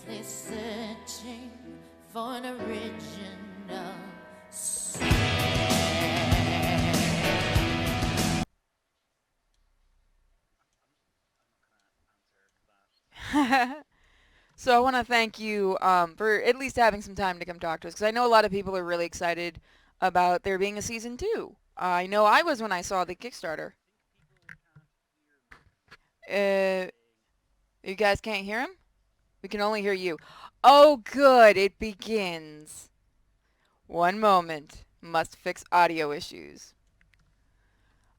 endlessly searching for an original song. So I want to thank you for at least having some time to come talk to us because I know a lot of people are really excited about there being a season two. I know I was when I saw the Kickstarter. Uh, you guys can't hear him? We can only hear you. Oh, good. It begins. One moment. Must fix audio issues.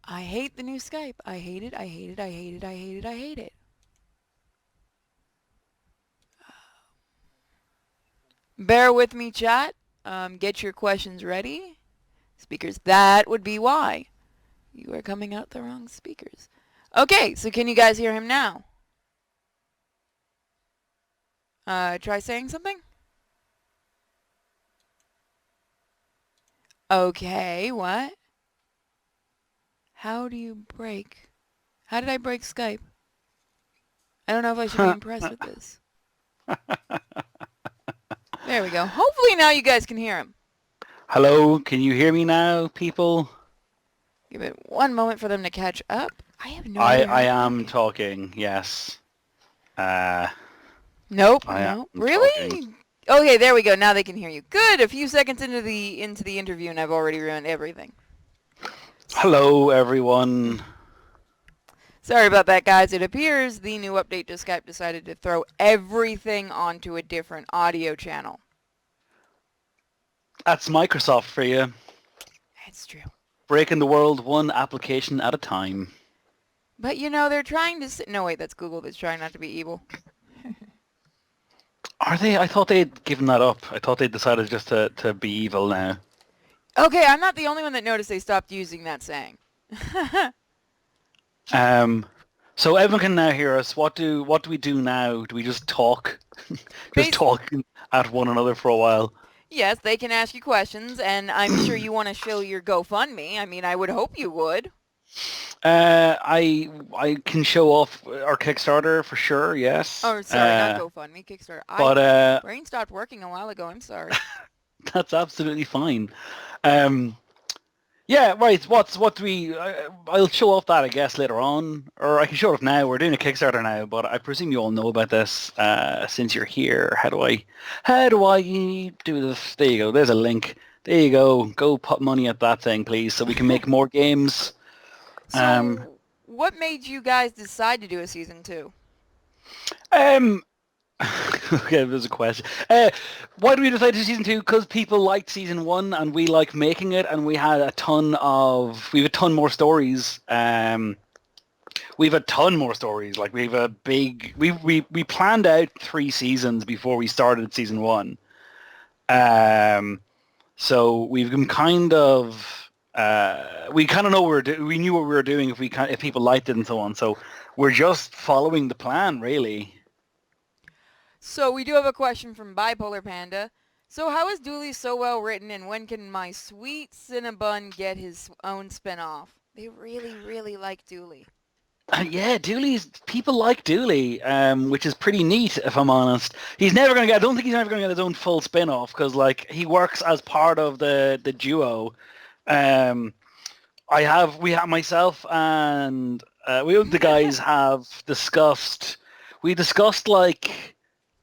I hate the new Skype. I hate it. I hate it. I hate it. I hate it. I hate it. Bear with me, chat. Get your questions ready. Speakers, that would be why. You are coming out the wrong speakers. Okay, so can you guys hear him now? Try saying something? Okay, what? How do you break? How did I break Skype? I don't know if I should be impressed with this. There we go. Hopefully now you guys can hear him. Hello, can you hear me now, people? Give it one moment for them to catch up. I have no I idea. I am talking, yes. Nope, I am nope. Really? talking. Okay, there we go. Now they can hear you. Good. A few seconds into the interview and I've already ruined everything. Hello, everyone. Sorry about that, guys. It appears the new update to Skype decided to throw everything onto a different audio channel. That's Microsoft for you. It's true. Breaking the world one application at a time. But you know, they're trying to... No, wait, that's Google that's trying not to be evil. Are they? I thought they'd given that up. I thought they decided just to be evil now. Okay, I'm not the only one that noticed they stopped using that saying. So everyone can now hear us. What do we do now? Do we just talk? Just talk at one another for a while? Yes, they can ask you questions, and I'm sure you want to show your GoFundMe. I mean, I would hope you would. I can show off our Kickstarter for sure, yes. Oh, sorry, not GoFundMe, Kickstarter. But brain stopped working a while ago. I'm sorry. That's absolutely fine. Yeah, right. What do we? I'll show off that I guess later on, or I can show it off now. We're doing a Kickstarter now, but I presume you all know about this since you're here. How do I do this? There you go. There's a link. There you go. Go put money at that thing, please, so we can make more games. So, what made you guys decide to do a season 2? Okay, there's a question. Why do we decide to do season 2? Because people liked season 1 and we like making it, and we have a ton more stories. We've a ton more stories. Like we've a big. We planned out 3 seasons before we started season 1. So we've been kind of. We kind of know we knew what we were doing if people liked it and so on. So we're just following the plan, really. So we do have a question from Bipolar Panda. So how is Dooley so well written, and when can my sweet Cinnabon get his own spin-off? They really, really like Dooley. Yeah, people like Dooley, which is pretty neat, if I'm honest. I don't think he's ever going to get his own full spin-off, because like he works as part of the duo. Myself and the guys have discussed. We discussed like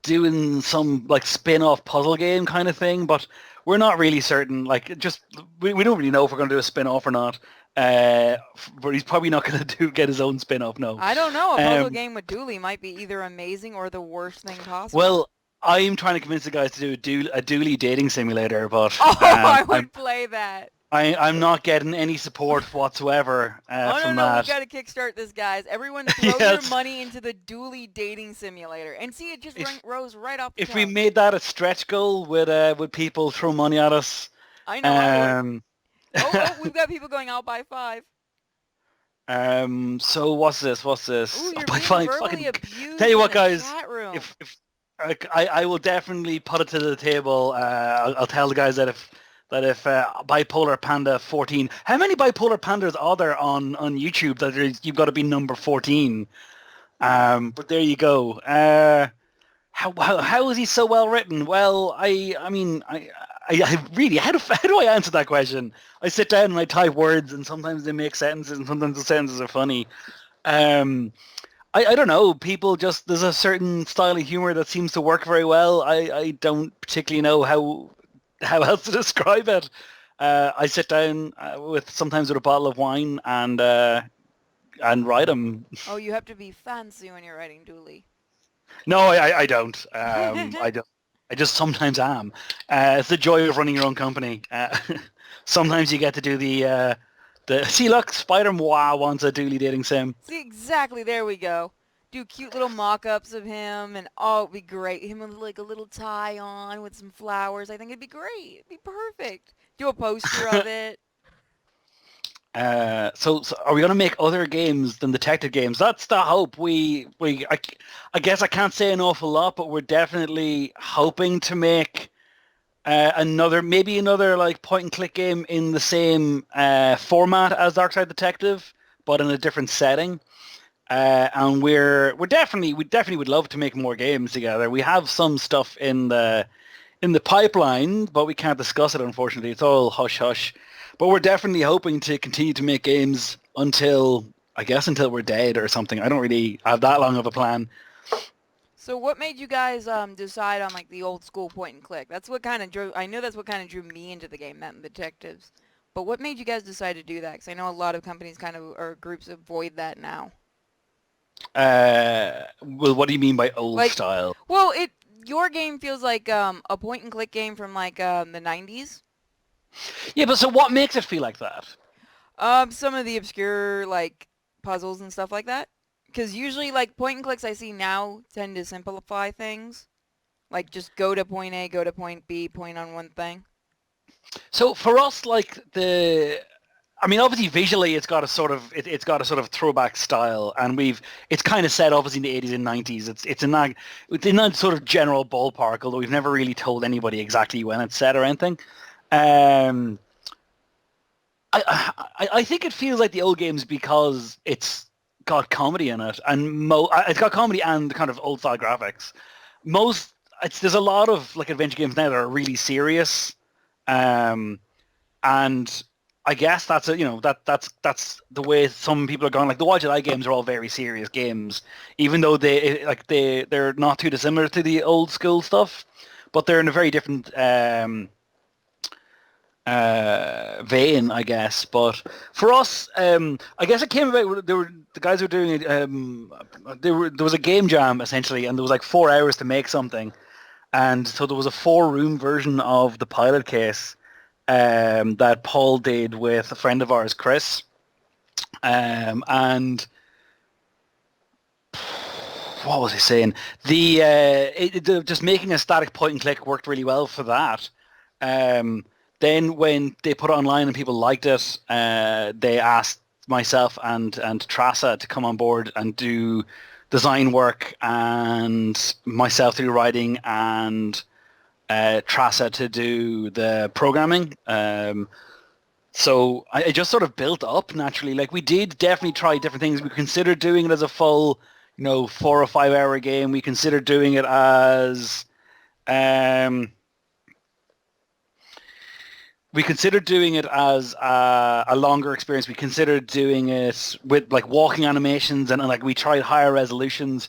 doing some like spin-off puzzle game kind of thing, but we're not really certain. Like, we don't really know if we're going to do a spin-off or not. But he's probably not going to get his own spin-off. No. I don't know. A puzzle game with Dooley might be either amazing or the worst thing possible. Well, I'm trying to convince the guys to do a Dooley dating simulator, but I would play that. I'm not getting any support whatsoever from that. We got to kickstart this, guys. Everyone throw your money into the Dooley dating simulator. And see, it just rose right off the top. If we made that a stretch goal, would people throw money at us? I know. We've got people going out by 5. So what's this? Ooh, you're by being 5 verbally abused tell you what, in the guys. chat room. If I will definitely put it to the table. I'll tell the guys that if Bipolar Panda 14. How many Bipolar Pandas are there on YouTube that you've got to be number 14? But there you go. how is he so well written? Well, I really how do I answer that question? I sit down and I type words, and sometimes they make sentences, and sometimes the sentences are funny. Um, I don't know. People just there's a certain style of humor that seems to work very well. I don't particularly know how else to describe it. I sit down sometimes with a bottle of wine and write them. Oh, you have to be fancy when you're writing Dooley. No, I don't. I just sometimes am. It's the joy of running your own company. Sometimes you get to do the see, look, Spider Moi wants a Dooley dating sim. See, exactly, there we go. Do cute little mock-ups of him, and oh, it'd be great. Him with like a little tie on with some flowers. I think it'd be great. It'd be perfect. Do a poster of it. So are we going to make other games than detective games? That's the hope. I guess I can't say an awful lot, but we're definitely hoping to make maybe another like point and click game in the same format as Darkside Detective, but in a different setting. And we definitely would love to make more games together. We have some stuff in the pipeline, but we can't discuss it, unfortunately. It's all hush hush. But we're definitely hoping to continue to make games until we're dead or something. I don't really have that long of a plan. So what made you guys decide on like the old school point and click? That's what kind of drew. I know that's what kind of drew me into the game, that and detectives. But what made you guys decide to do that? Because I know a lot of companies or groups avoid that now. Well, what do you mean by old style? Well, your game feels like a point and click game from like the 90s. Yeah, but so what makes it feel like that? Some of the obscure like puzzles and stuff like that. Because usually like point and clicks I see now tend to simplify things. Like just go to point A, go to point B, point on one thing. So for us, like obviously visually it's got a sort of throwback style, and it's kind of set obviously in the 80s and 90s. It's in that sort of general ballpark, although we've never really told anybody exactly when it's set or anything. I think it feels like the old games because it's got comedy in it, and it's got comedy and kind of old style graphics. There's a lot of like adventure games now that are really serious, and I guess that's that's the way some people are going. Like the Watch It Eye games are all very serious games, even though they're not too dissimilar to the old school stuff, but they're in a very different vein, I guess. But for us, I guess it came about. The guys were doing it. There was a game jam essentially, and there was like 4 hours to make something, and so there was a 4-room version of the pilot case that Paul did with a friend of ours, Chris, and what was he saying? Just making a static point and click worked really well for that. Then when they put it online and people liked it, they asked myself and Trasa to come on board and do design work, and myself to do writing, and Trasa to do the programming. So it just sort of built up naturally. Like we did definitely try different things. We considered doing it as a full, 4 or 5 hour game. We considered doing it as a longer experience. We considered doing it with like walking animations and like we tried higher resolutions,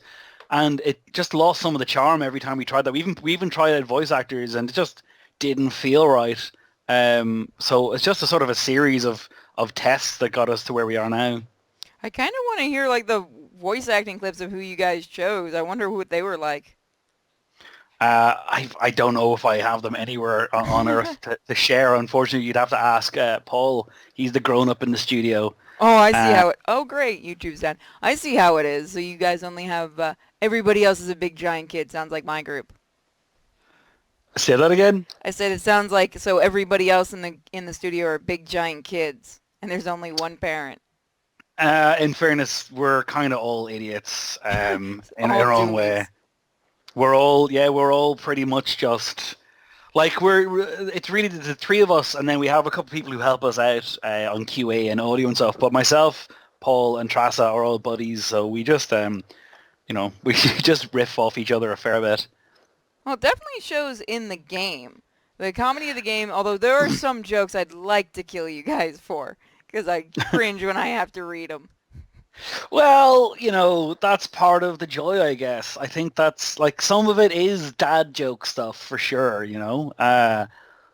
and it just lost some of the charm every time we tried that. We even tried out voice actors, and it just didn't feel right. So it's just a sort of a series of tests that got us to where we are now. I kind of want to hear like the voice acting clips of who you guys chose. I wonder what they were like. I don't know if I have them anywhere on Earth to share. Unfortunately, you'd have to ask Paul. He's the grown-up in the studio. Oh, I see how it... Oh, great. YouTube's done. I see how it is. So you guys only have... everybody else is a big giant kid. Sounds like my group. Say that again? I said it sounds like... So everybody else in the studio are big giant kids. And there's only one parent. In fairness, we're kind of all idiots in our own way. We're all pretty much just like it's really the three of us, and then we have a couple of people who help us out on QA and audio and stuff. But myself, Paul, and Trasa are all buddies, so we just we just riff off each other a fair bit. Well, it definitely shows in the game. The comedy of the game, although there are some jokes I'd like to kill you guys for, because I cringe when I have to read them. Well, that's part of the joy, I guess. I think that's like some of it is dad joke stuff for sure.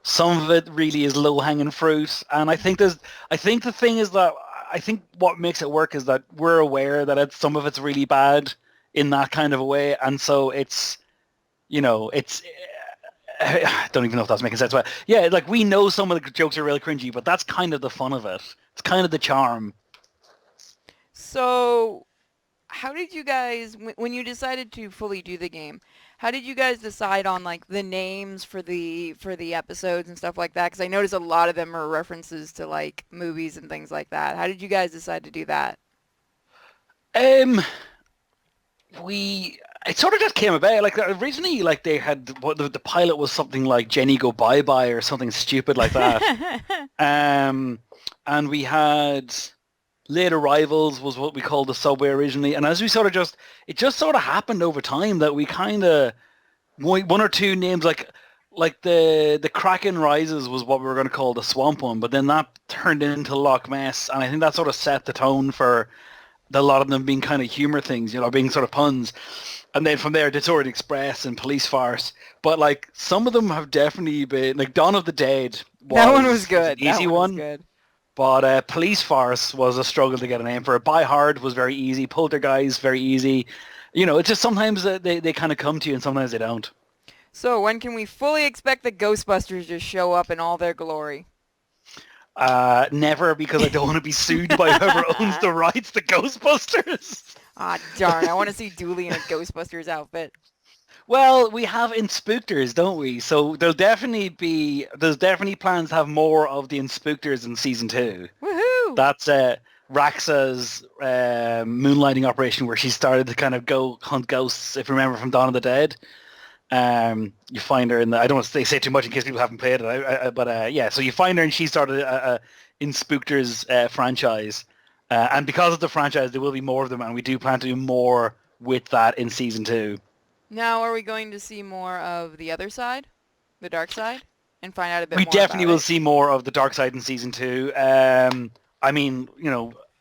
Some of it really is low-hanging fruit, and I think the thing is that I think what makes it work is that we're aware that some of it's really bad in that kind of a way, and so it's I don't even know if that's making sense, but yeah, like we know some of the jokes are real cringy, but that's kind of the fun of it. It's kind of the charm. So, how did you guys, when you decided to fully do the game, how did you guys decide on like the names for the episodes and stuff like that? Because I noticed a lot of them are references to like movies and things like that. How did you guys decide to do that? Um, we it sort of just came about. Like originally, like they had the pilot was something like Jenny Go Bye Bye or something stupid like that. And we had Late Arrivals was what we called the subway originally, and as we sort of it just sort of happened over time that we kind of one or two names like the Kraken Rises was what we were going to call the swamp one, but then that turned into Loch Ness, and I think that sort of set the tone for a lot of them being kind of humor things, being sort of puns. And then from there, Disordered Express and Police Farce. But like some of them have definitely been like Dawn of the Dead. That one was good. An easy that one. Was one. good. But Police Farce was a struggle to get a name for it. Die Hard was very easy. Poltergeist, very easy. It's just sometimes they kind of come to you and sometimes they don't. So when can we fully expect the Ghostbusters to show up in all their glory? Never, because I don't want to be sued by whoever owns the rights to Ghostbusters. Ah, darn. I want to see Dooley in a Ghostbusters outfit. Well, we have Inspooctors, don't we? So there's definitely plans to have more of the Inspooctors in season 2. Woohoo! That's Raxa's moonlighting operation where she started to kind of go hunt ghosts, if you remember from Dawn of the Dead. You find her in the... I don't want to say too much in case people haven't played it, but yeah, so you find her and she started a Inspooctors franchise. And because of the franchise, there will be more of them, and we do plan to do more with that in season 2. Now, are we going to see more of the other side, the dark side, and find out a bit more We definitely about will it? see more of the Darkside in season 2. I mean,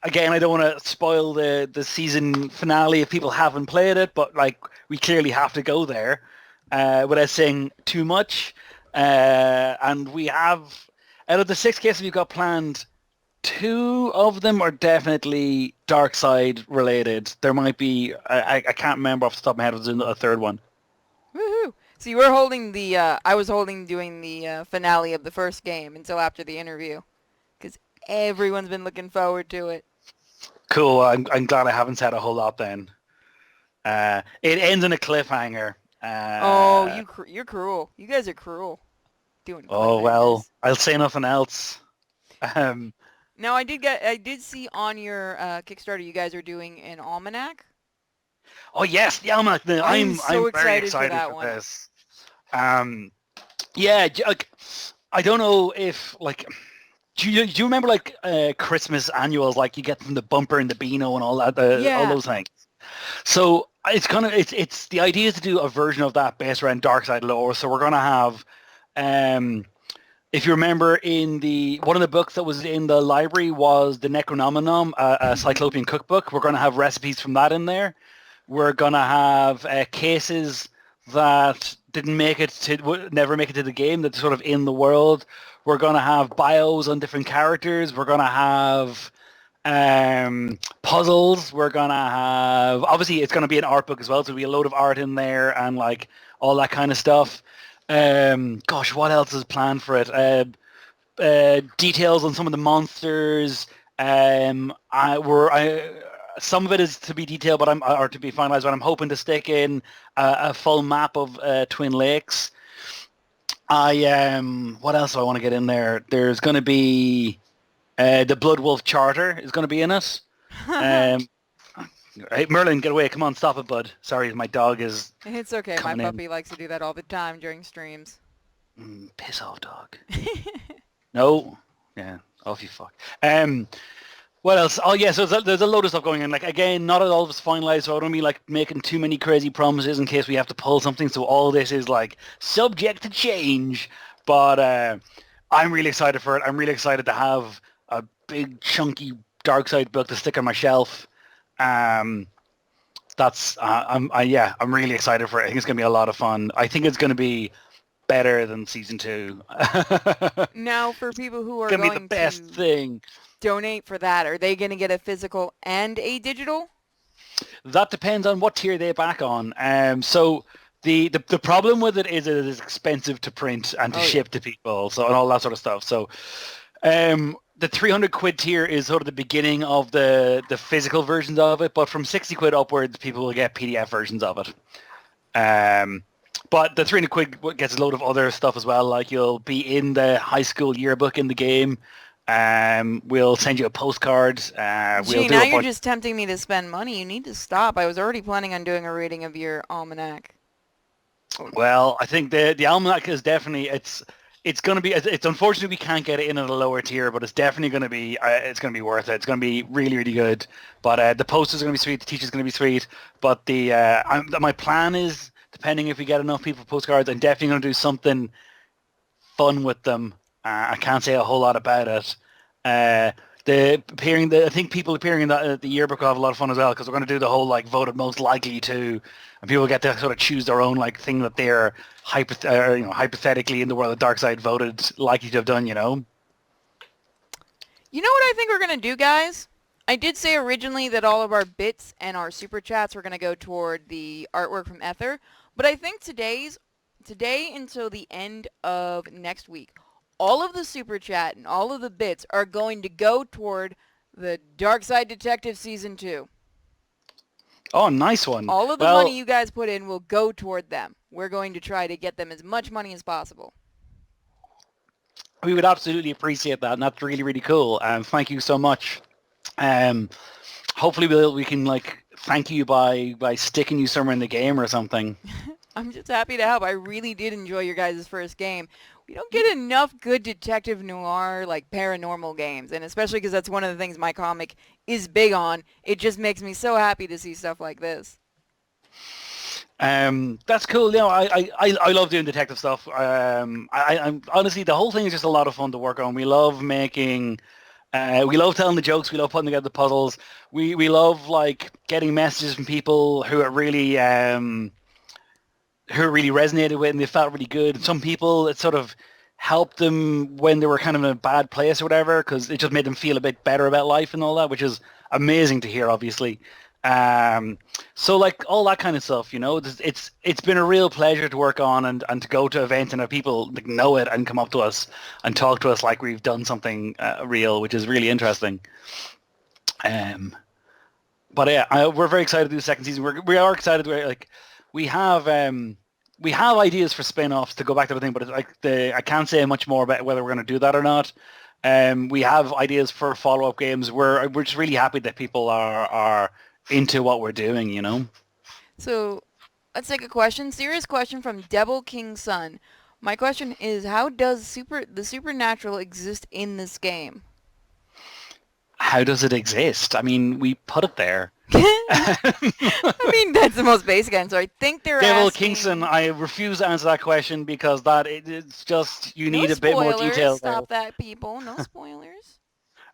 again, I don't want to spoil the season finale if people haven't played it, but like we clearly have to go there without saying too much. And we have, out of the 6 cases we've got planned, 2 of them are definitely Darkside related. There might be, I can't remember off the top of my head if there's a third one. Woohoo! So you were holding the, I was doing the finale of the first game until after the interview, because everyone's been looking forward to it. Cool. I'm glad I haven't said a whole lot then. It ends in a cliffhanger. You're cruel. You guys are cruel. Doing. Oh well, cliffhangers. I'll say nothing else. Now I did see on your Kickstarter you guys are doing an almanac. Oh yes, the almanac. I'm so very excited for excited that for one. this. Yeah, like, I don't know if like. Do you remember like Christmas annuals, like you get from the Bumper and the Beano and all that, all those things? So it's it's the idea is to do a version of that based around Darkside lore. So we're gonna have, if you remember, in one of the books that was in the library was the Necronomicon, a Cyclopean cookbook. We're gonna have recipes from that in there. We're gonna have cases that never make it to the game, that's sort of in the world. We're going to have bios on different characters. We're going to have puzzles. We're going to have... Obviously, it's going to be an art book as well, so there'll be a load of art in there and like all that kind of stuff. Gosh, what else is planned for it? Details on some of the monsters. Some of it is to be detailed, or to be finalized, but I'm hoping to stick in a full map of Twin Lakes. What else do I want to get in there? There's going to be the Blood Wolf Charter is going to be in it. Hey, Merlin, get away! Come on, stop it, bud. Sorry, my dog is. It's okay. My coming puppy likes to do that all the time during streams. Piss off, dog. No, yeah, off you fuck. What else? Oh yeah, so there's a load of stuff going on. Like again, not all of it's finalized, so I don't be like making too many crazy promises in case we have to pull something. So all this is like subject to change. But I'm really excited for it. I'm really excited to have a big chunky Darkside book to stick on my shelf. Um, I'm really excited for it. I think it's gonna be a lot of fun. I think it's gonna be better than season 2. Now, for people who are Gonna be the going best to thing. donate for that, are they going to get a physical and a digital? That depends on what tier they back on. So the problem with it is expensive to print and to ship to people, so and all that sort of stuff. So the 300 quid tier is sort of the beginning of the physical versions of it, but from 60 quid upwards, people will get PDF versions of it. But the 300 quid gets a load of other stuff as well, like you'll be in the high school yearbook in the game. We'll send you a postcard. Gee, now you're just tempting me to spend money. You need to stop. I was already planning on doing a reading of your almanac. Well, I think the almanac is definitely it's going to be. It's unfortunately we can't get it in at a lower tier, but it's definitely going to be. It's going to be worth it. It's going to be really, really good. But the posters are going to be sweet. The teacher's going to be sweet. But my plan is, depending if we get enough people for postcards, I'm definitely going to do something fun with them. I can't say a whole lot about it. I think people appearing in the yearbook will have a lot of fun as well, because we're going to do the whole like voted most likely to, and people get to sort of choose their own like thing that they're hypothetically in the world of Darkside voted likely to have done. You know what I think we're going to do, guys? I did say originally that all of our bits and our super chats were going to go toward the artwork from Ether, but I think today until the end of next week, all of the super chat and all of the bits are going to go toward the Darkside Detective Season 2. Oh, nice one. All of the money you guys put in will go toward them. We're going to try to get them as much money as possible. We would absolutely appreciate that, and that's really, really cool. Thank you so much. Hopefully we can like thank you by sticking you somewhere in the game or something. I'm just happy to help. I really did enjoy your guys' first game. We don't get enough good detective noir, like paranormal games, and especially because that's one of the things my comic is big on. It just makes me so happy to see stuff like this. That's cool. You know, I love doing detective stuff. I'm honestly, the whole thing is just a lot of fun to work on. We love making. We love telling the jokes. We love putting together the puzzles. We love like getting messages from people who are really resonated with and they felt really good. And some people, it sort of helped them when they were kind of in a bad place or whatever, because it just made them feel a bit better about life and all that, which is amazing to hear, obviously. So like all that kind of stuff, you know, it's been a real pleasure to work on and to go to events and have people like, know it and come up to us and talk to us like we've done something real, which is really interesting. But yeah, we're very excited to do the second season. We are excited. We have ideas for spin-offs to go back to the thing, but I can't say much more about whether we're going to do that or not. We have ideas for follow-up games. We're just really happy that people are into what we're doing, you know. So let's take a question. Serious question from Devil King Sun. My question is, how does the supernatural exist in this game? How does it exist? I mean, we put it there. I mean, that's the most basic answer. I think they're Devil asking... Kingston, I refuse to answer that question because it's just, you need a bit more detail. Stop that, people. No spoilers.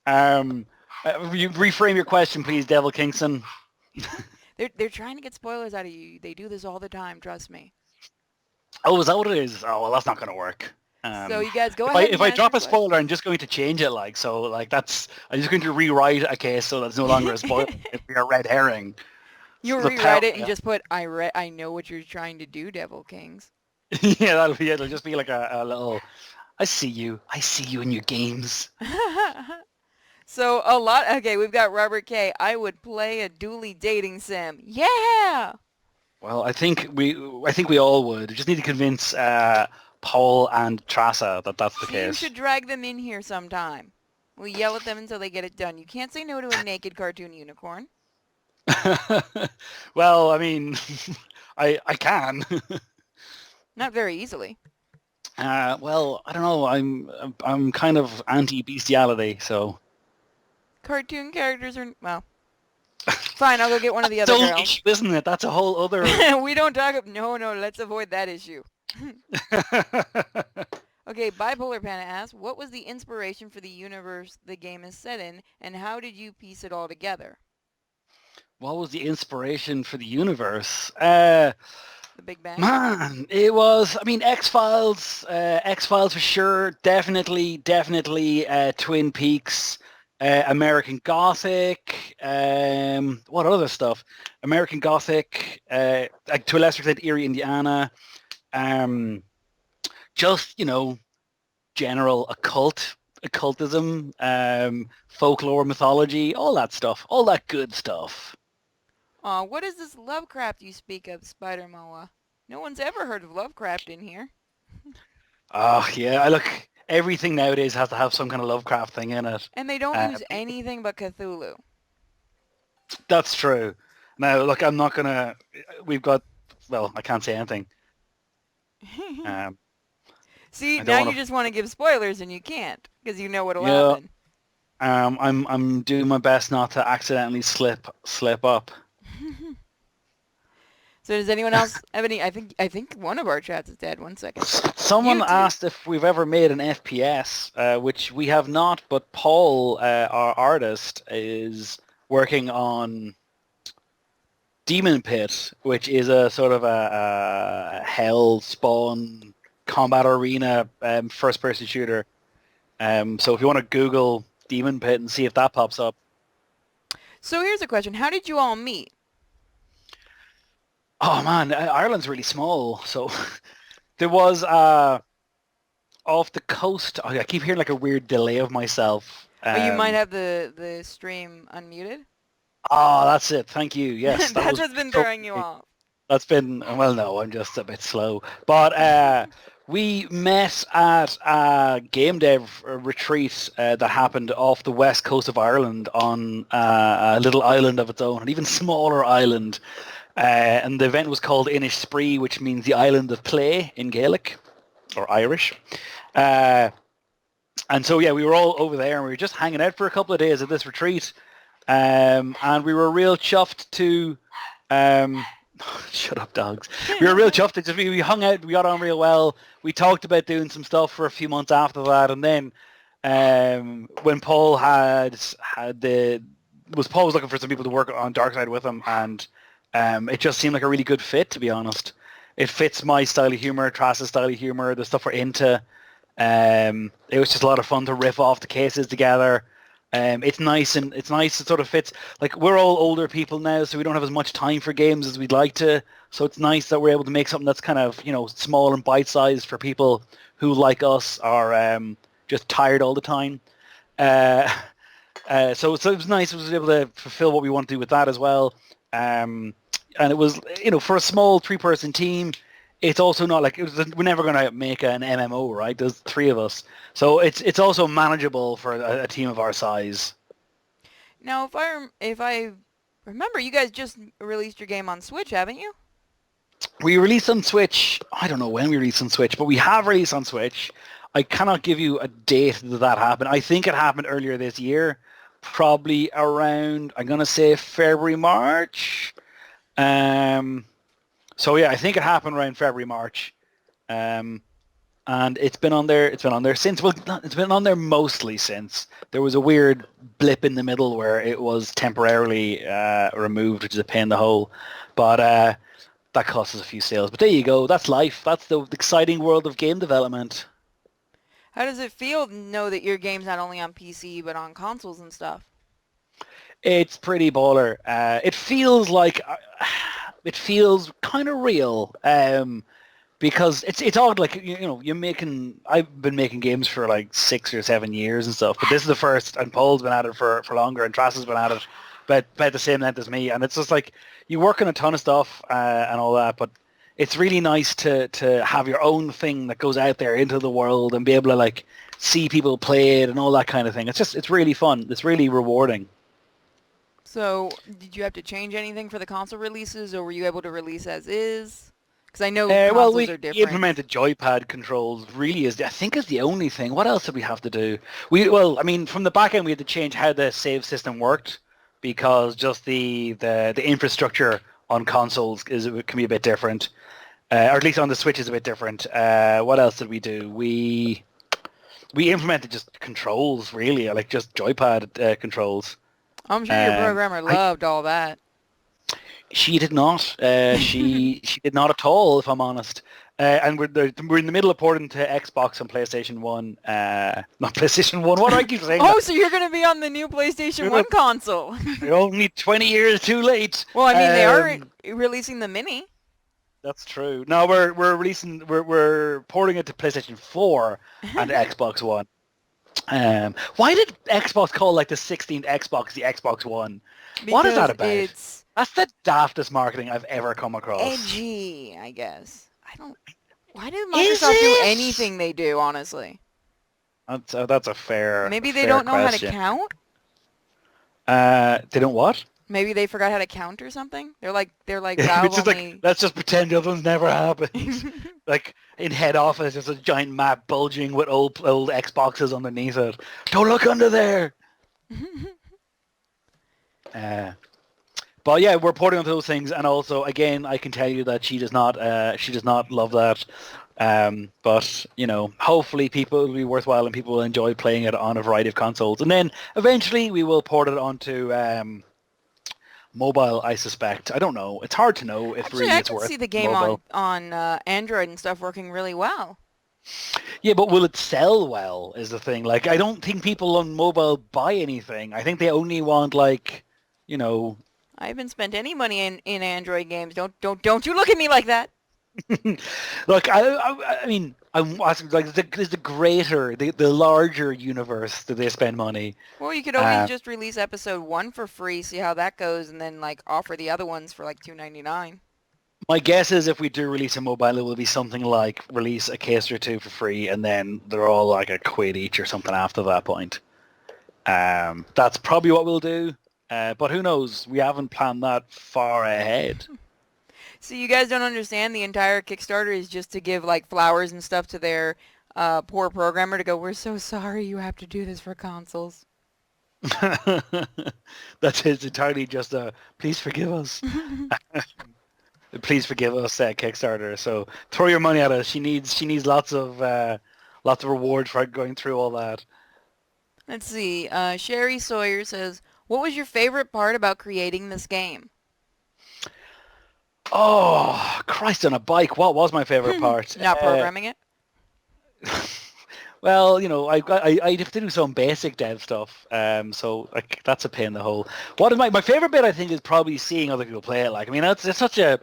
You reframe your question, please, Devil Kingston. They're trying to get spoilers out of you. They do this all the time, trust me. Oh, is that what it is? Oh, well, that's not going to work. So you guys go ahead. If I drop a spoiler, I'm just going to change it. I'm just going to rewrite a case so that it's no longer a spoiler. If we are red herring. You'll rewrite it and just put, I know what you're trying to do, Devil Kings. Yeah, that'll be it. It'll just be like a little, I see you in your games. So okay, we've got Robert K. I would play a dually dating sim. Yeah! Well, I think we all would. We just need to convince Paul and Trassa that that's the case. You should drag them in here sometime. We'll yell at them until they get it done. You can't say no to a naked cartoon unicorn. Well, I mean, I can. Not very easily. Well, I don't know. I'm kind of anti-bestiality, so. Cartoon characters are... Well, fine, I'll go get one of the other Don't girls. issue, isn't it? That's a whole other... We don't talk... No, let's avoid that issue. Okay, Bipolar Panda asks, what was the inspiration for the universe the game is set in, and how did you piece it all together? What was the inspiration for the universe? The Big Bang? Man, it was, I mean, X-Files for sure, definitely, Twin Peaks, American Gothic, what other stuff? American Gothic, like, to a lesser extent, Erie, Indiana, just, general occultism, folklore, mythology, all that stuff, all that good stuff. Aw, what is this Lovecraft you speak of, Spider-Moa? No one's ever heard of Lovecraft in here. Oh, yeah, look, everything nowadays has to have some kind of Lovecraft thing in it. And they don't use anything but Cthulhu. That's true. Now, look, I'm not going to... Well, I can't say anything. See, now you just want to give spoilers and you can't, because you know what'll happen. I'm doing my best not to accidentally slip up. So does anyone else have any... I think one of our chats is dead. 1 second. Someone asked if we've ever made an FPS, which we have not, but Paul, our artist, is working on Demon Pit, which is a sort of a hell spawn combat arena first-person shooter. So if you want to Google Demon Pit and see if that pops up. So here's a question. How did you all meet? Oh man, Ireland's really small, so there was off the coast. Oh, I keep hearing like a weird delay of myself. You might have the stream unmuted. Oh, that's it. Thank you. Yes, That's what's been throwing you off. That's been, well, no, I'm just a bit slow. But we met at a game dev retreat that happened off the west coast of Ireland on a little island of its own, an even smaller island. And the event was called Inish Spree, which means the island of play in Gaelic or Irish. And so, yeah, we were all over there and we were just hanging out for a couple of days at this retreat. And we were real chuffed to... shut up, dogs. We were real chuffed to just... We hung out, we got on real well. We talked about doing some stuff for a few months after that. And then when Paul was looking for some people to work on Darkside with him, and it just seemed like a really good fit, to be honest. It fits my style of humor, Trass's style of humor, the stuff we're into. It was just a lot of fun to riff off the cases together. It's nice. It sort of fits. Like, we're all older people now, so we don't have as much time for games as we'd like to. So it's nice that we're able to make something that's kind of, small and bite-sized for people who, like us, are just tired all the time. So it was nice. I was able to fulfill what we want to do with that as well. And it was, for a small 3-person team, it's also not like we're never going to make an MMO, right? There's 3 of us, so it's also manageable for a team of our size. Now, if I remember, you guys just released your game on Switch, haven't you? We released on Switch. I don't know when we released on Switch, but we have released on Switch. I cannot give you a date that happened. I think it happened earlier this year, probably around, I'm going to say February, March. So yeah, I think it happened around February, March, and it's been on there. It's been on there since. Well, it's been on there mostly since. There was a weird blip in the middle where it was temporarily removed, which is a pain in the hole. But that cost us a few sales. But there you go. That's life. That's the exciting world of game development. How does it feel to know that your game's not only on PC but on consoles and stuff? It's pretty baller. It feels like... It feels kind of real, because it's odd. Like, I've been making games for like 6 or 7 years and stuff, but this is the first, and Paul's been at it for longer, and Trass has been at it about the same length as me, and it's just like you work on a ton of stuff and all that, but it's really nice to have your own thing that goes out there into the world and be able to like see people play it and all that kind of thing. It's really fun. It's really rewarding. So, did you have to change anything for the console releases, or were you able to release as is? Because I know Well, consoles we are different. implemented joypad controls. Really, I think is the only thing. What else did we have to do? I mean, from the back end, we had to change how the save system worked because just the infrastructure on consoles can be a bit different, or at least on the Switch is a bit different. What else did we do? We implemented just controls, really, like just joypad controls. I'm sure your programmer loved all that. She did not. She did not at all, if I'm honest. And we're in the middle of porting to Xbox and PlayStation 1. Not PlayStation 1. What do I keep saying? Oh, so you're going to be on the new PlayStation 1 console. You're only 20 years too late. Well, I mean, they are releasing the Mini. That's true. No, we're porting it to PlayStation 4 and Xbox One. Why did Xbox call like the 16th Xbox the Xbox One? What is that about? That's the daftest marketing I've ever come across. Edgy, I guess. Why did Microsoft do anything they do, honestly? That's a fair Maybe they don't know question. how to count? They don't what? Maybe they forgot how to count or something? They're like Valve only... let's just pretend the other one's never happened. Like in head office, there's a giant map bulging with old Xboxes underneath it. Don't look under there. But yeah, we're porting on those things, and also again, I can tell you that she does not love that. But you know, hopefully, it will be worthwhile, and people will enjoy playing it on a variety of consoles. And then eventually, we will port it onto mobile. I suspect. I don't know. It's hard to know if Actually, really I it's can worth. see the game on Android and stuff working really well. Yeah, but will it sell well? Is the thing. Like, I don't think people on mobile buy anything. I think they only want like, you know. I haven't spent any money in Android games. Don't you look at me like that. Look, I mean, I'm asking, like, is the larger universe that they spend money? Well, you could always just release episode 1 for free, see how that goes, and then like offer the other ones for like $2.99. My guess is if we do release a mobile, it will be something like release a case or two for free, and then they're all like a quid each or something after that point. That's probably what we'll do. But who knows? We haven't planned that far ahead. So you guys don't understand the entire Kickstarter is just to give like flowers and stuff to their poor programmer to go, we're so sorry you have to do this for consoles. That is entirely just a please forgive us. Please forgive us, Kickstarter. So throw your money at us. She needs lots of rewards for going through all that. Let's see. Sherry Sawyer says, what was your favorite part about creating this game? Oh, Christ on a bike. What was my favorite part? Not programming it? Well, you know, I have to do some basic dev stuff. So like that's a pain in the hole. What is my favorite bit? I think is probably seeing other people play it. Like, I mean, it's such a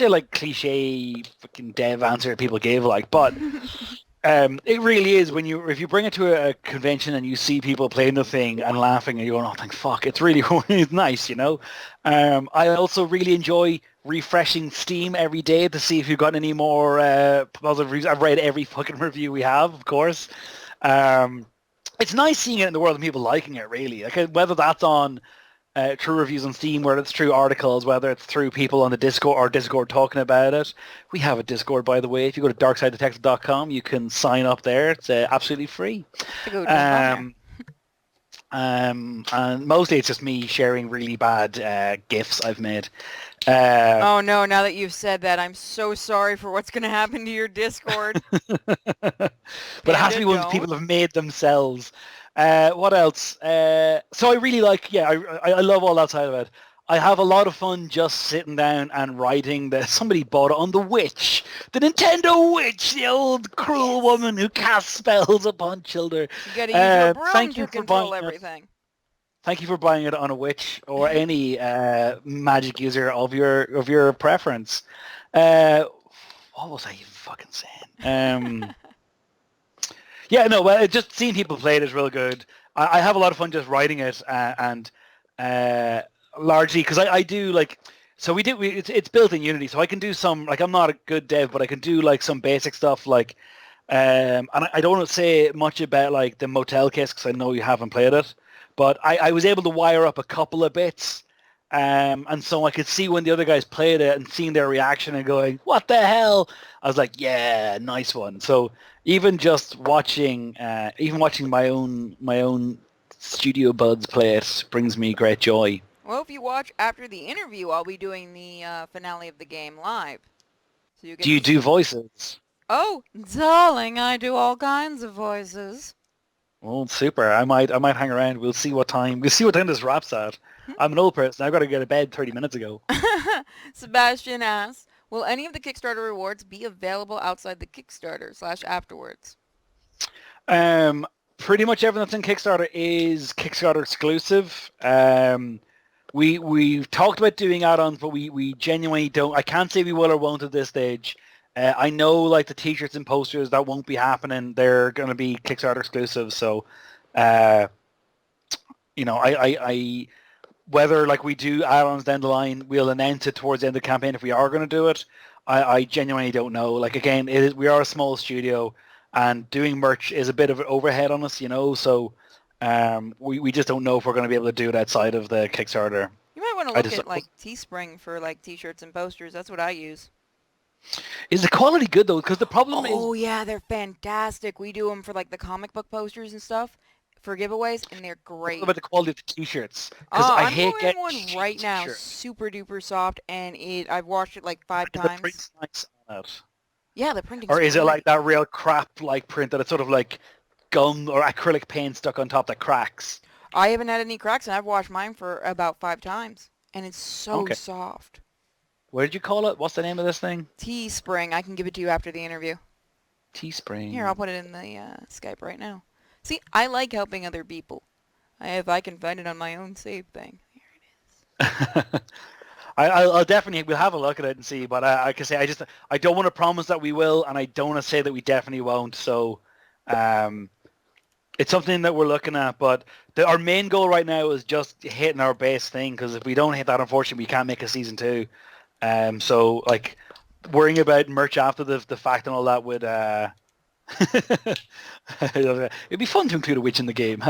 like cliche fucking dev answer people give. Like, but it really is if you bring it to a convention and you see people playing the thing and laughing and you're going, oh, thank fuck, it's really it's nice, you know. I also really enjoy refreshing Steam every day to see if you've got any more positive reviews. I've read every fucking review we have, of course. It's nice seeing it in the world and people liking it, really. Like, whether that's on true reviews on Steam, whether it's through articles, whether it's through people on the Discord talking about it. We have a Discord, by the way. If you go to darksidedetective.com, you can sign up there. It's absolutely free. And mostly it's just me sharing really bad GIFs I've made. Oh no, now that you've said that, I'm so sorry for what's going to happen to your Discord. But it has to be ones people have made themselves. What else? So I really like, I love all that side of it. I have a lot of fun just sitting down and writing somebody bought it on the Witch. The Nintendo Witch, the old cruel woman who casts spells upon children. You gotta use your broom to control everything. Thank you for buying it on a Witch or any magic user of your preference. What was I even fucking saying? Just seeing people play it is real good. I have a lot of fun just writing it and largely because I do like, so it's built in Unity, so I can do some, like, I'm not a good dev, but I can do like some basic stuff like, and I don't want to say much about like the motel case because I know you haven't played it, but I was able to wire up a couple of bits And so I could see when the other guys played it and seeing their reaction and going, "What the hell?" I was like, "Yeah, nice one." So even just watching, my own studio buds play it brings me great joy. Well, if you watch after the interview, I'll be doing the finale of the game live. So you get Do you to do voices? Oh, darling, I do all kinds of voices. Well, super. I might hang around. We'll see what time. We'll see what time this wraps at. I'm an old person. I've got to go to bed 30 minutes ago. Sebastian asks, will any of the Kickstarter rewards be available outside the Kickstarter / afterwards? Pretty much everything that's in Kickstarter is Kickstarter exclusive. We've talked about doing add-ons, but we genuinely don't. I can't say we will or won't at this stage. I know like the t-shirts and posters that won't be happening. They're going to be Kickstarter exclusive. So, I whether like we do add-ons down the line, we'll announce it towards the end of the campaign if we are going to do it. I genuinely don't know. Like again, we are a small studio, and doing merch is a bit of an overhead on us, So we just don't know if we're going to be able to do it outside of the Kickstarter. You might want to look at like Teespring for like t-shirts and posters. That's what I use. Is the quality good though? Because the problem is... Oh yeah, they're fantastic. We do them for like the comic book posters and stuff for giveaways, and they're great. What about the quality of the t-shirts? Because I I'm hate wearing getting one right now, super duper soft, and I've washed it like 5 times. The print's nice on it. Yeah, the printing's Or is it great. like that real crap like print that it's sort of like gum or acrylic paint stuck on top that cracks? I haven't had any cracks, and I've washed mine for about 5 times, and it's so soft. What did you call it? What's the name of this thing? Teespring. I can give it to you after the interview. Teespring. Here, I'll put it in the Skype right now. See, I like helping other people. If I can find it on my own save thing. Here it is. I'll definitely, we'll have a look at it and see, but I can say I don't want to promise that we will, and I don't want to say that we definitely won't, so it's something that we're looking at, but our main goal right now is just hitting our base thing, because if we don't hit that, unfortunately, we can't make a season 2. So, like, worrying about merch after the fact and all that would... it'd be fun to include a witch in the game.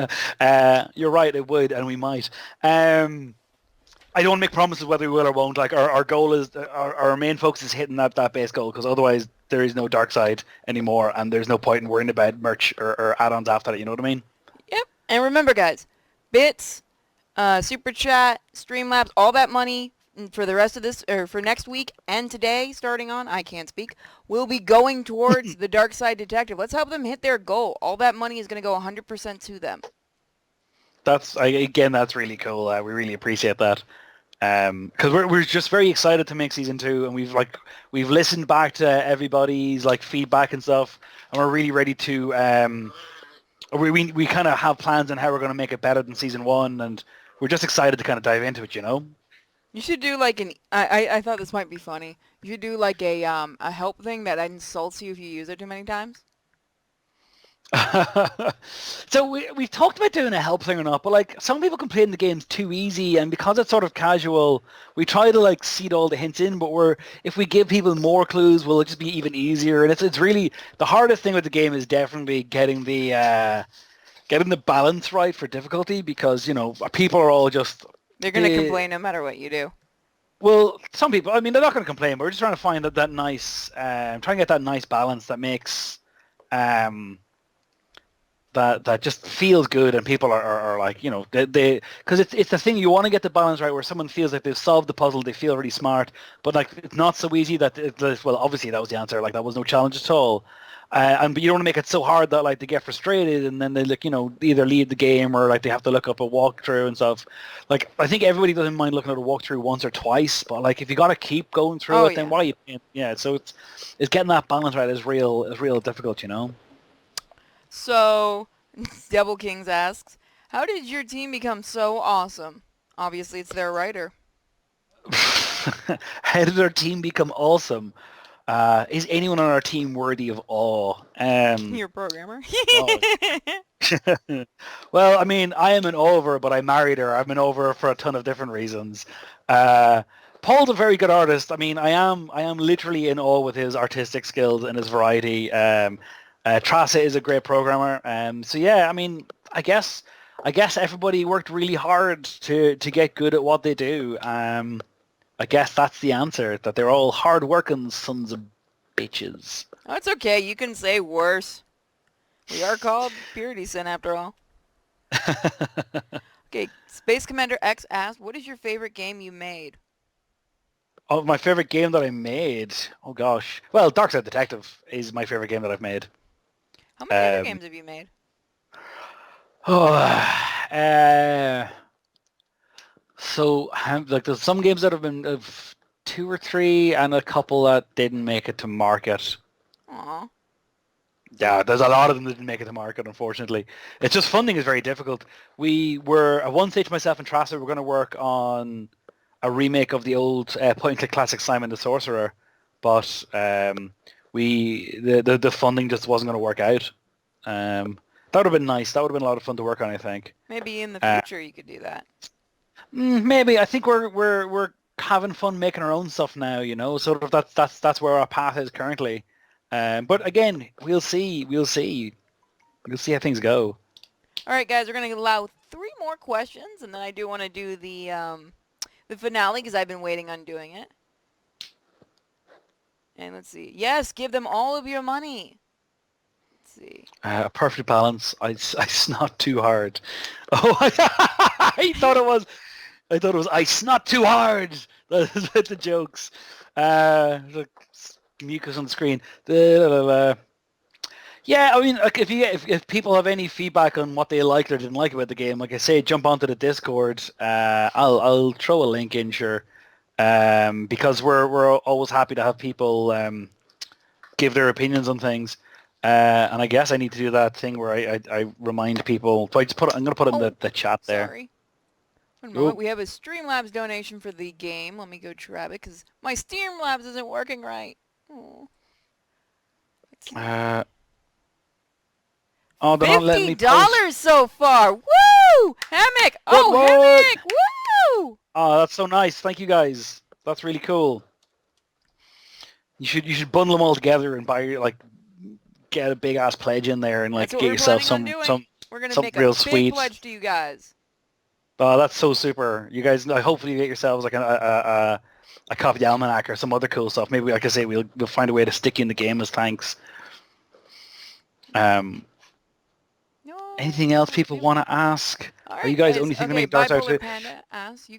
You're right, it would, and we might. I don't want to make promises whether we will or won't. Like our goal is our main focus is hitting that base goal, because otherwise there is no Darkside anymore, and there's no point in worrying about merch or add-ons after that. You know what I mean? Yep. And remember, guys, bits, super chat, Streamlabs, all that money for the rest of this, or for next week and today, starting on, I can't speak, will be going towards the Darkside Detective. Let's help them hit their goal. All that money is going to go 100% to them. That's really cool. We really appreciate that. Because we're just very excited to make season 2, and we've listened back to everybody's like feedback and stuff, and we're really ready to we kind of have plans on how we're going to make it better than season 1, and we're just excited to kind of dive into it, You should do like I thought this might be funny. You should do like a help thing that insults you if you use it too many times. So we've talked about doing a help thing or not, but like some people complain the game's too easy, and because it's sort of casual, we try to like seed all the hints in, but if we give people more clues, will it just be even easier? And it's really the hardest thing with the game is definitely getting the balance right for difficulty, because people are all just... They're going to complain no matter what you do. Well, some people, I mean, they're not going to complain, but we're just trying to find that nice, trying to get that nice balance that makes, that just feels good, and people are like, because it's the thing, you want to get the balance right where someone feels like they've solved the puzzle, they feel really smart, but like it's not so easy that, well, obviously that was the answer, like that was no challenge at all. But you don't want to make it so hard that like they get frustrated and then they either leave the game or like they have to look up a walkthrough and stuff. Like I think everybody doesn't mind looking at a walkthrough once or twice, but like if you got to keep going through then why? So it's getting that balance right is real difficult, So Devil Kings asks, how did your team become so awesome? Obviously it's their writer. How did our team become awesome? Is anyone on our team worthy of awe? You're a programmer. Well, I mean, I am in awe of her, but I married her. I'm in awe of her for a ton of different reasons. Paul's a very good artist. I mean, I am literally in awe with his artistic skills and his variety. Trasa is a great programmer. So yeah, I mean, I guess I guess everybody worked really hard to get good at what they do. I guess that's the answer, that they're all hard-working sons of bitches. Oh, it's okay. You can say worse. We are called Purity Sin after all. Okay, Space Commander X asked, what is your favorite game you made? Oh, my favorite game that I made? Oh, gosh. Well, Darkside Detective is my favorite game that I've made. How many other games have you made? Oh, so like there's some games that have been of 2 or 3, and a couple that didn't make it to market. Aw. Yeah, there's a lot of them that didn't make it to market, unfortunately. It's just funding is very difficult. We were at one stage, myself and Trassa were going to work on a remake of the old point-and-click classic Simon the Sorcerer, but the funding just wasn't going to work out. That would have been nice. That would have been a lot of fun to work on, I think. Maybe in the future you could do that. Maybe. I think we're having fun making our own stuff now. Sort of that's where our path is currently. But again, we'll see how things go. All right, guys, we're gonna allow 3 more questions, and then I do want to do the finale because I've been waiting on doing it. And let's see. Yes, give them all of your money. Let's see. A perfect balance. I snot too hard. Oh, I thought it was. I snot too hard. That's the jokes. Like mucus on the screen. Yeah, I mean, like if people have any feedback on what they liked or didn't like about the game, like I say, jump onto the Discord. I'll throw a link in, sure. Because we're always happy to have people give their opinions on things. And I guess I need to do that thing where I remind people. So I'm going to put it in the chat there. Sorry. One moment. We have a Streamlabs donation for the game. Let me go grab it because my Streamlabs isn't working right. Oh. They're not letting me post. $50 so far. Woo! Hammock! Oh, Hammock! Woo! Oh, that's so nice. Thank you, guys. That's really cool. You should bundle them all together and get a big ass pledge in there and get yourself some we're gonna some make real a big sweet pledge to you guys. Oh, that's so super. You guys, hopefully you get yourselves like a copy of the almanac or some other cool stuff. Maybe, like I say, we'll find a way to stick you in the game as thanks. Anything else people want to ask? Right, are you guys only thinking of Darkside 2? Panda asks,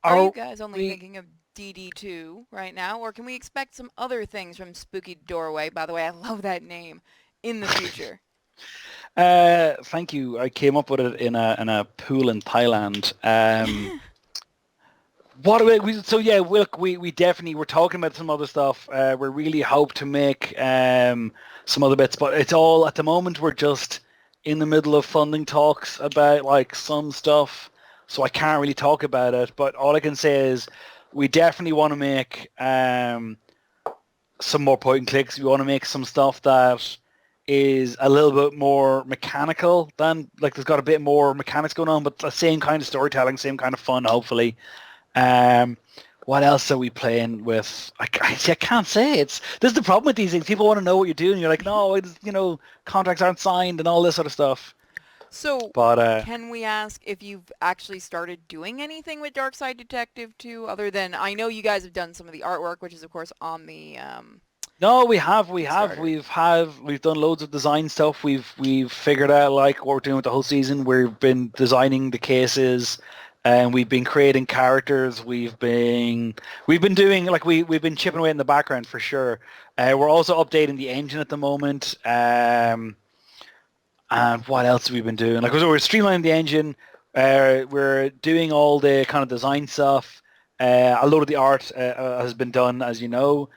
are you guys only thinking of DD2 right now, or can we expect some other things from Spooky Doorway? By the way, I love that name. In the future. Thank you. I came up with it in a pool in Thailand. We definitely were talking about some other stuff. We really hope to make some other bits, but it's all at the moment we're just in the middle of funding talks about some stuff, so I can't really talk about it. But all I can say is we definitely want to make some more point and clicks. We want to make some stuff that is a little bit more mechanical than there's got a bit more mechanics going on, but the same kind of storytelling, same kind of fun, hopefully. What else are we playing with? I can't say. This is the problem with these things. People want to know what you're doing. You're like, no, contracts aren't signed and all this sort of stuff. So, can we ask if you've actually started doing anything with Darkside Detective 2, other than, I know you guys have done some of the artwork, which is, of course, on the... No, we have. We've done loads of design stuff. We've figured out what we're doing with the whole season. We've been designing the cases, and we've been creating characters. We've been doing we've been chipping away in the background for sure. We're also updating the engine at the moment. And what else have we been doing? We're streamlining the engine. We're doing all the kind of design stuff. A load of the art has been done, as you know.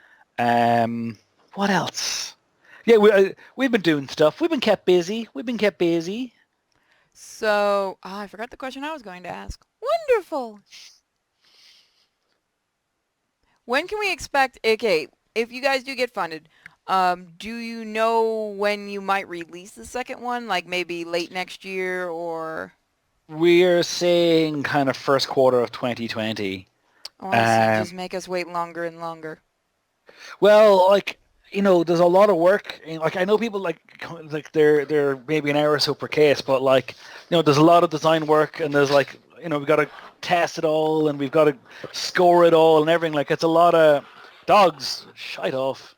What else? Yeah, we've been doing stuff. We've been kept busy. So, I forgot the question I was going to ask. Wonderful. When can we expect, okay, if you guys do get funded, do you know when you might release the second one? Maybe late next year or? We're saying kind of first quarter of 2020. Honestly, just make us wait longer and longer. Well, there's a lot of work. Like I know people like they're maybe an hour or so per case, but like there's a lot of design work, and there's like we've got to test it all, and we've got to score it all, and everything. Like it's a lot of dogs. Shite off.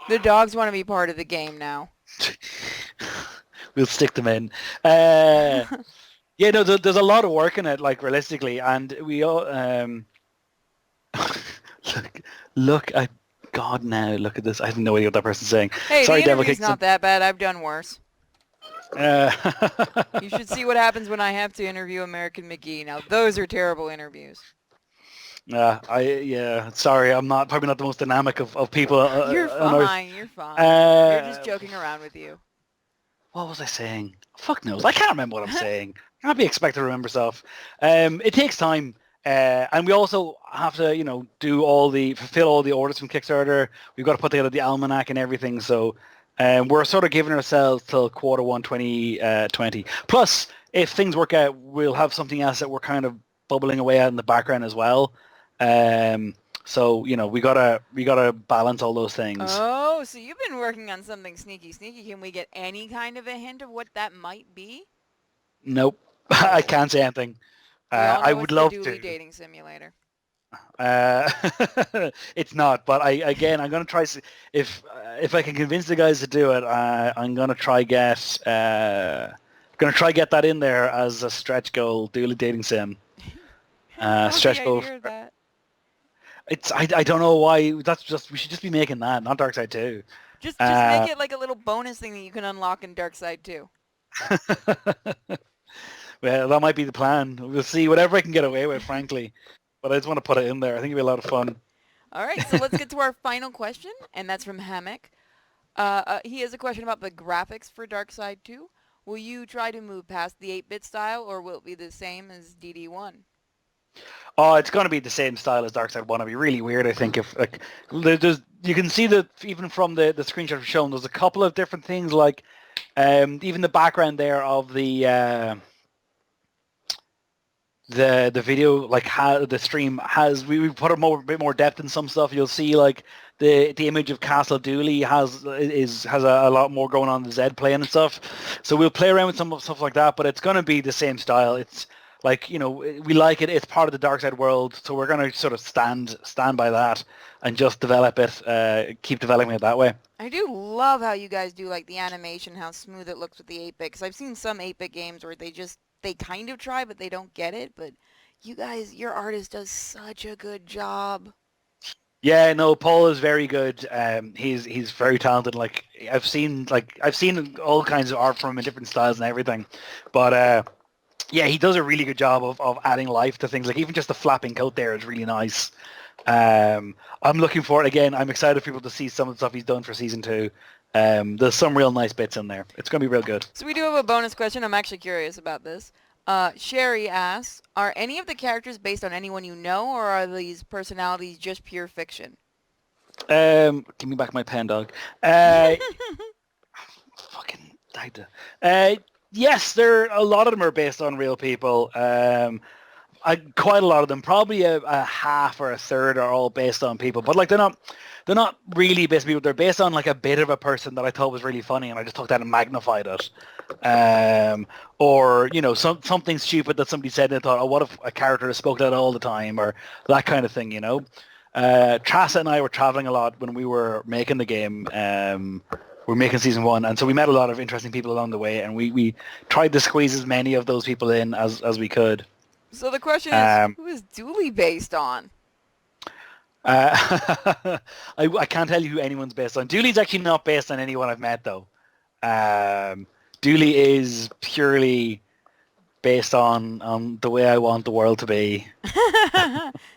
The dogs want to be part of the game now. We'll stick them in. Yeah, no, there's a lot of work in it, like realistically, and we all look at God now. Look at this. I have no idea what that person's saying. Hey, Sorry, the Devil interview's Kicked. not that bad. I've done worse. Uh, You should see what happens when I have to interview American McGee. Now, those are terrible interviews. sorry, I'm probably not the most dynamic of people. You're on Earth. fine. You're fine. You're just joking around with you. What was I saying? Fuck knows. I can't remember what I'm saying. I can't be expected to remember stuff. It takes time. And we also have to, fulfill all the orders from Kickstarter. We've got to put together the almanac and everything. So we're sort of giving ourselves till Q1 2020. Plus, if things work out, we'll have something else that we're kind of bubbling away at in the background as well. So we gotta balance all those things. Oh, so you've been working on something sneaky. Can we get any kind of a hint of what that might be? Nope, I can't say anything. I would love the to. dating simulator. It's not, but I'm gonna try. If I can convince the guys to do it, I'm gonna try get that in there as a stretch goal. Dually dating sim. Stretch goal. I don't know why. We should just be making that, not Darkside 2. Just make it like a little bonus thing that you can unlock in Darkside 2. Well, that might be the plan. We'll see. Whatever I can get away with, frankly. But I just want to put it in there. I think it'll be a lot of fun. All right, so let's get to our final question, and that's from Hammock. He has a question about the graphics for Darkside 2. Will you try to move past the 8-bit style, or will it be the same as DD1? Oh, it's going to be the same style as Darkside 1. It'd be really weird, I think, if you can see that even from the screenshot we've shown, there's a couple of different things, like even the background there of the video, like how the stream has, we put a bit more depth in some stuff. You'll see like the image of Castle Dooley has a lot more going on, the Z playing and stuff. So we'll play around with some stuff like that, but it's going to be the same style. It's like, we like it. It's part of the Darkside world, so we're going to sort of stand by that and just develop it, keep developing it that way. I do love how you guys do like the animation, how smooth it looks with the 8-bit, because I've seen some 8-bit games where they kind of try, but they don't get it. But you guys, your artist does such a good job. Yeah, no, Paul is very good. He's very talented. Like I've seen all kinds of art from him in different styles and everything. But yeah, he does a really good job of adding life to things. Like even just the flapping coat there is really nice. I'm looking for it again. I'm excited for people to see some of the stuff he's done for season 2. There's some real nice bits in there. It's going to be real good. So we do have a bonus question. I'm actually curious about this. Sherry asks, are any of the characters based on anyone you know, or are these personalities just pure fiction? Give me back my pen, dog. Fucking died. Yes, a lot of them are based on real people. Quite a lot of them, probably a half or a third, are all based on people. But like they're not really based on people. They're based on like a bit of a person that I thought was really funny, and I just took that and magnified it. Or something stupid that somebody said, and I thought, oh, what if a character that spoke that all the time, or that kind of thing. Trassa and I were traveling a lot when we were making the game. We're making season 1, and so we met a lot of interesting people along the way, and we tried to squeeze as many of those people in as we could. So the question is, who is Dooley based on? I can't tell you who anyone's based on. Dooley's actually not based on anyone I've met, though. Dooley is purely based on the way I want the world to be.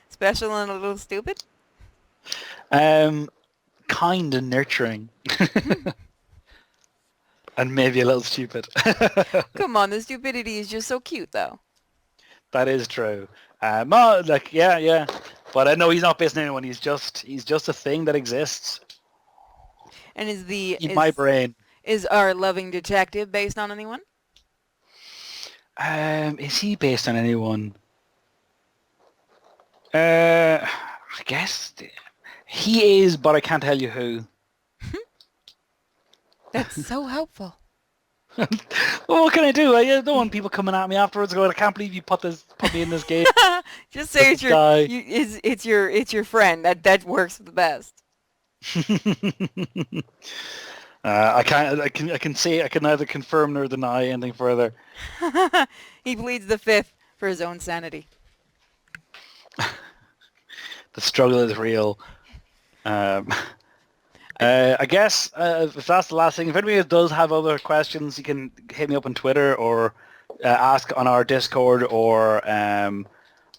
Special and a little stupid? Kind and nurturing. And maybe a little stupid. Come on, the stupidity is just so cute, though. That is true. Yeah. But I know he's not based on anyone. He's just a thing that exists. And in my brain. Is our loving detective based on anyone? Is he based on anyone? I guess he is, but I can't tell you who. That's so helpful. Well, what can I do? I don't want people coming at me afterwards going, I can't believe you put me in this game. Just say This guy. it's your friend. That works the best. I can say I can neither confirm nor deny anything further. He pleads the fifth for his own sanity. The struggle is real. I guess if that's the last thing, if anybody does have other questions, you can hit me up on Twitter or ask on our Discord or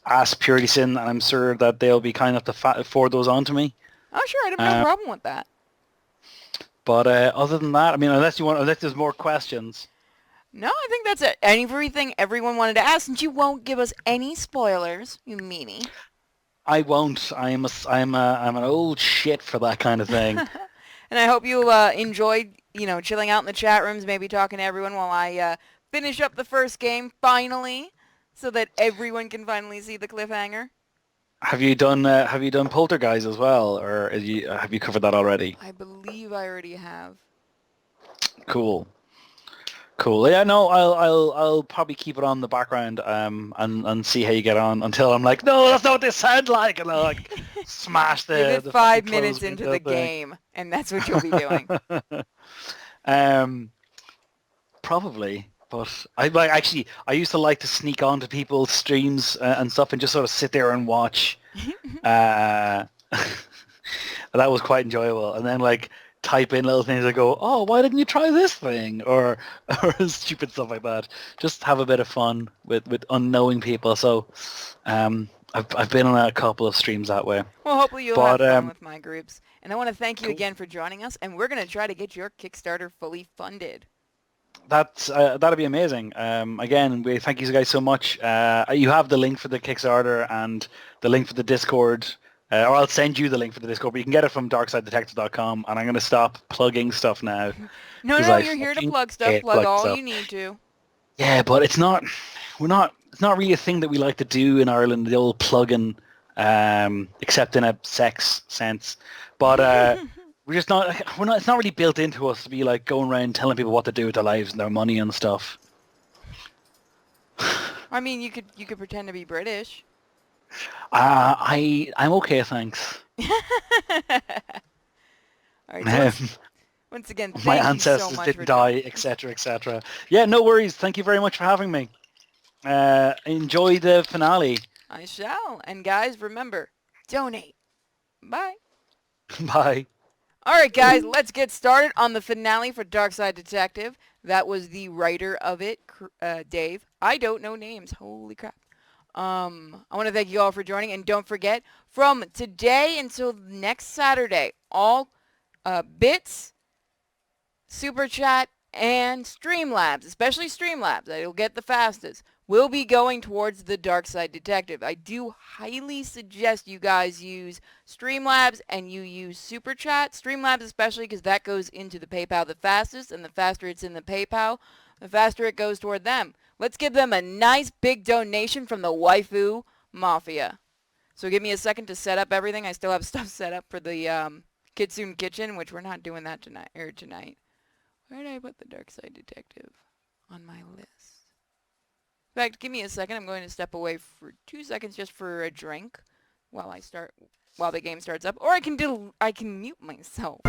ask Purity Sin, and I'm sure that they'll be kind enough to forward those on to me. Oh, sure, I have no problem with that. But other than that, I mean, unless there's more questions. No, I think that's it. Everything everyone wanted to ask, since you won't give us any spoilers, you meanie. I won't. I'm an old shit for that kind of thing. And I hope you enjoyed, chilling out in the chat rooms, maybe talking to everyone while I finish up the first game finally, so that everyone can finally see the cliffhanger. Have you done Poltergeist as well, or have you covered that already? I believe I already have. Cool. Yeah, no, I'll probably keep it on the background and see how you get on until I'm like, no, that's not what they sound like, and I'll like smash the. Give it the 5 fucking minutes clothes into window the thing. game, and that's what you'll be doing. Probably, but I used to like to sneak onto people's streams and stuff and just sort of sit there and watch. That was quite enjoyable, and then like type in little things that go, oh, why didn't you try this thing, or stupid stuff like that. Just have a bit of fun with unknowing people. So I've been on a couple of streams that way. Well, hopefully you'll have fun with my groups. And I want to thank you again for joining us, and we're going to try to get your Kickstarter fully funded. That'd be amazing. Again, we thank you guys so much. You have the link for the Kickstarter and the link for the Discord, or I'll send you the link for the Discord, but you can get it from darksidedetective.com, and I'm going to stop plugging stuff now. No, you're here to plug stuff. Plug all stuff. You need to. Yeah, but it's not really a thing that we like to do in Ireland, the old plugging, except in a sex sense. But it's not really built into us to be like going around telling people what to do with their lives and their money and stuff. I mean, you could pretend to be British. I'm okay, thanks. All right, once again, thank my you ancestors so much didn't die, etc., etc. Yeah, no worries. Thank you very much for having me. Enjoy the finale. I shall. And guys, remember, donate. Bye. Bye. All right, guys, let's get started on the finale for Darkside Detective. That was the writer of it, Dave. I don't know names. Holy crap. I want to thank you all for joining, and don't forget, from today until next Saturday, all bits, Super Chat, and Streamlabs, especially Streamlabs, it'll get the fastest, will be going towards the Darkside Detective. I do highly suggest you guys use Streamlabs and you use Super Chat. Streamlabs especially because that goes into the PayPal the fastest, and the faster it's in the PayPal, the faster it goes toward them. Let's give them a nice big donation from the Waifu Mafia. So give me a second to set up everything. I still have stuff set up for the Kitsune Kitchen, which we're not doing that tonight. Where did I put the Darkside Detective on my list? In fact, give me a second. I'm going to step away for 2 seconds just for a drink while the game starts up, or I can mute myself.